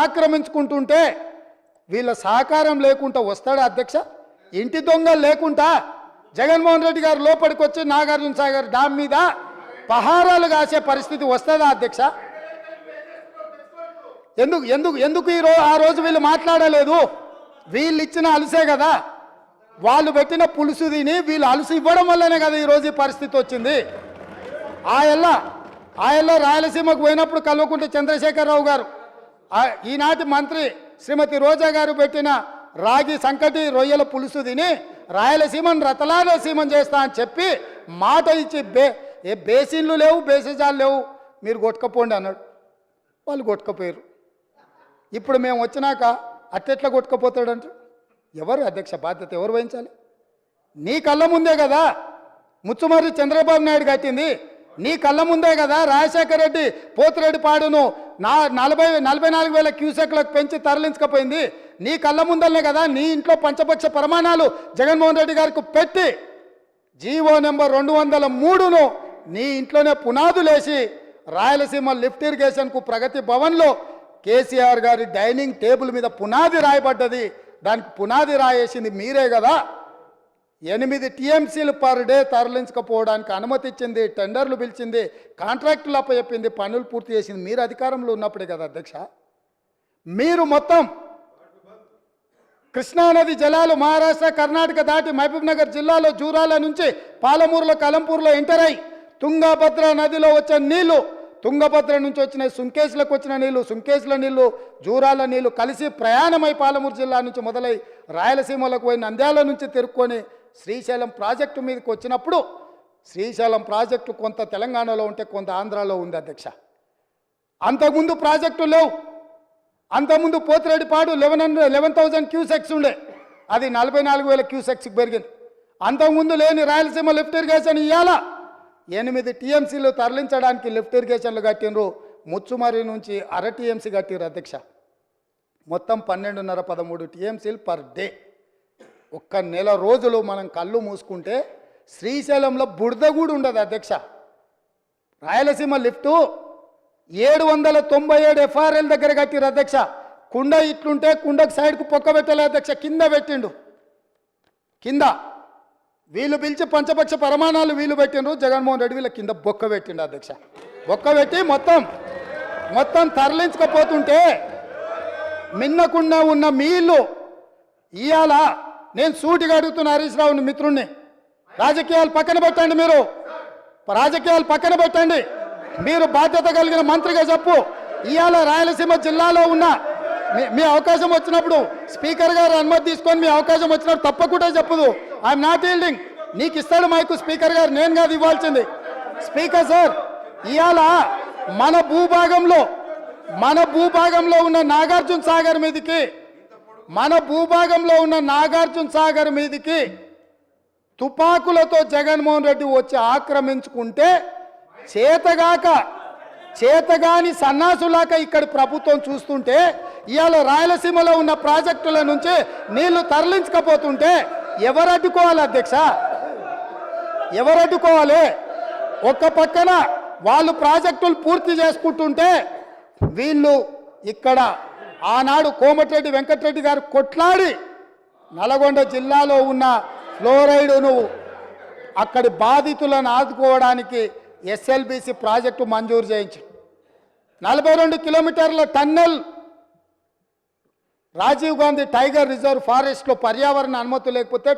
ఆక్రమించుకుంటుంటే వీళ్ళ సహకారం లేకుండా వస్తాడా అధ్యక్ష? ఇంటి దొంగలు లేకుండా జగన్మోహన్ రెడ్డి గారు లోపలికి వచ్చి నాగార్జున సాగర్ డామ్ మీద పహారాలు కాసే పరిస్థితి వస్తుందా అధ్యక్ష? ఎందుకు ఎందుకు ఎందుకు ఆ రోజు వీళ్ళు మాట్లాడలేదు? వీళ్ళు ఇచ్చిన అలుసే కదా, వాళ్ళు పెట్టిన పులుసు తిని వీళ్ళు అలుసు ఇవ్వడం వల్లనే కదా ఈరోజు ఈ పరిస్థితి వచ్చింది. ఆయల్ల రాయలసీమకు పోయినప్పుడు కల్వకుంట్ల చంద్రశేఖరరావు గారు, ఈనాటి మంత్రి శ్రీమతి రోజా గారు పెట్టిన రాగి సంకటి రొయ్యల పులుసు తిని రాయలసీమను రతలాలసీమను చేస్తా అని చెప్పి మాట ఇచ్చి బేసిన్లు లేవు, బేసిజాలు లేవు, మీరు కొట్టుకపోండి అన్నాడు. వాళ్ళు కొట్టుకపోయారు. ఇప్పుడు మేము వచ్చినాక అట్టెట్లా కొట్టుకపోతాడంట? ఎవరు అధ్యక్ష బాధ్యత ఎవరు వహించాలి? నీ కళ్ళ ముందే కదా ముచ్చుమర్రి చంద్రబాబు నాయుడు కట్టింది, నీ కళ్ళ ముందే కదా రాజశేఖర రెడ్డి పోతిరెడ్డి పాడును 44,000 క్యూసెక్లకు పెంచి తరలించకపోయింది, నీ కళ్ళ ముందలనే కదా నీ ఇంట్లో పంచపక్ష ప్రమాణాలు జగన్మోహన్ రెడ్డి గారికి పెట్టి జీవో నెంబర్ 203ను నీ ఇంట్లోనే పునాదులేసి రాయలసీమ లిఫ్ట్ ఇరిగేషన్కు ప్రగతి భవన్లో కేసీఆర్ గారి డైనింగ్ టేబుల్ మీద పునాది రాయబడ్డది. దానికి పునాది రాయేసింది మీరే కదా. 8 టీఎంసీలు పర్ డే తరలించకపోవడానికి అనుమతి ఇచ్చింది, టెండర్లు పిలిచింది, కాంట్రాక్టులు అప్పచెప్పింది, పనులు పూర్తి చేసింది మీరు అధికారంలో ఉన్నప్పుడే కదా అధ్యక్ష. మీరు మొత్తం కృష్ణానది జలాలు మహారాష్ట్ర కర్ణాటక దాటి మహబూబ్ నగర్ జిల్లాలో జూరాల నుంచి పాలమూరులో కలంపూర్లో ఎంటర్ అయి తుంగభద్ర నదిలో వచ్చే నీళ్లు, తుంగభద్ర నుంచి వచ్చిన సుంకేశ్లకు వచ్చిన నీళ్లు, సుంకేశ్ల నీళ్లు జూరాల నీళ్లు కలిసి ప్రయాణమై పాలమూరు జిల్లా నుంచి మొదలై రాయలసీమలకు పోయి నంద్యాల నుంచి తిరుక్కొని శ్రీశైలం ప్రాజెక్టు మీదకి వచ్చినప్పుడు శ్రీశైలం ప్రాజెక్టు కొంత తెలంగాణలో ఉంటే కొంత ఆంధ్రాలో ఉంది అధ్యక్ష. అంతకుముందు ప్రాజెక్టు లేవు. అంతకుముందు పోతిరెడ్డిపాడు 11,000 క్యూసెక్స్ ఉండే, అది 44,000 క్యూసెక్స్కి పెరిగింది. అంతకుముందు లేని రాయలసీమ లిఫ్ట్ ఇరిగేషన్ ఇవ్వాలా 8 టీఎంసీలు తరలించడానికి లిఫ్ట్ ఇరిగేషన్లు కట్టినరు. ముచ్చుమర్రి నుంచి అర టీఎంసీ కట్టిరు అధ్యక్ష. మొత్తం 12.5-13 టీఎంసీలు పర్ డే. ఒక్క నెల రోజులు మనం కళ్ళు మూసుకుంటే శ్రీశైలంలో బురద కూడా ఉండదు అధ్యక్ష. రాయలసీమ లిఫ్టు 797 ఎఫ్ఆర్ఎల్ దగ్గర కట్టిరు అధ్యక్ష. కుండ ఇట్లుంటే కుండకు సైడ్కు పొక్క పెట్టలే అధ్యక్ష, కింద పెట్టిండు. కింద వీళ్ళు పిలిచి పంచపక్ష ప్రమాణాలు వీళ్ళు పెట్టిండ్రు, జగన్మోహన్ రెడ్డి వీళ్ళ కింద బొక్క పెట్టిండు అధ్యక్ష. బొక్క పెట్టి మొత్తం తరలించకపోతుంటే మిన్నకుండా ఉన్న మీళ్ళు ఇవాళ నేను సూటిగా అడుగుతున్న హరీష్ రావుని మిత్రుణ్ణి, రాజకీయాలు పక్కన పెట్టండి, మీరు రాజకీయాలు పక్కన పెట్టండి, మీరు బాధ్యత కలిగిన మంత్రిగా చెప్పు. ఇవాళ రాయలసీమ జిల్లాలో ఉన్న మీ అవకాశం వచ్చినప్పుడు స్పీకర్ గారు అనుమతి తీసుకొని మీ అవకాశం వచ్చినప్పుడు తప్పకుండా చెప్పదు. I'm not yielding. నీకు ఇస్తాడు మైకు స్పీకర్ గారు, నేను కాదు ఇవ్వాల్సింది. స్పీకర్ సార్, ఇవాళ మన భూభాగంలో ఉన్న నాగార్జున సాగర్ మీదికి తుపాకులతో జగన్మోహన్ రెడ్డి వచ్చి ఆక్రమించుకుంటే చేతగాని సన్నాసులాక ఇక్కడ ప్రభుత్వం చూస్తుంటే ఇవాళ రాయలసీమలో ఉన్న ప్రాజెక్టుల నుంచి నీళ్లు తరలించకపోతుంటే ఎవరు అడ్డుకోవాలి అధ్యక్ష? ఎవరు అడ్డుకోవాలి? ఒక్క పక్కన వాళ్ళు ప్రాజెక్టులు పూర్తి చేసుకుంటుంటే వీళ్ళు ఇక్కడ ఆనాడు కోమటిరెడ్డి వెంకటరెడ్డి గారు కొట్లాడి నల్గొండ జిల్లాలో ఉన్న ఫ్లోరైడును అక్కడి బాధితులను ఆదుకోవడానికి ఎస్ఎల్బిసి ప్రాజెక్టు మంజూరు చేయించి 42 కిలోమీటర్ల tunnel Rajiv Gandhi tiger reserve ఫారెస్ట్లో పర్యావరణ అనుమతి లేకపోతే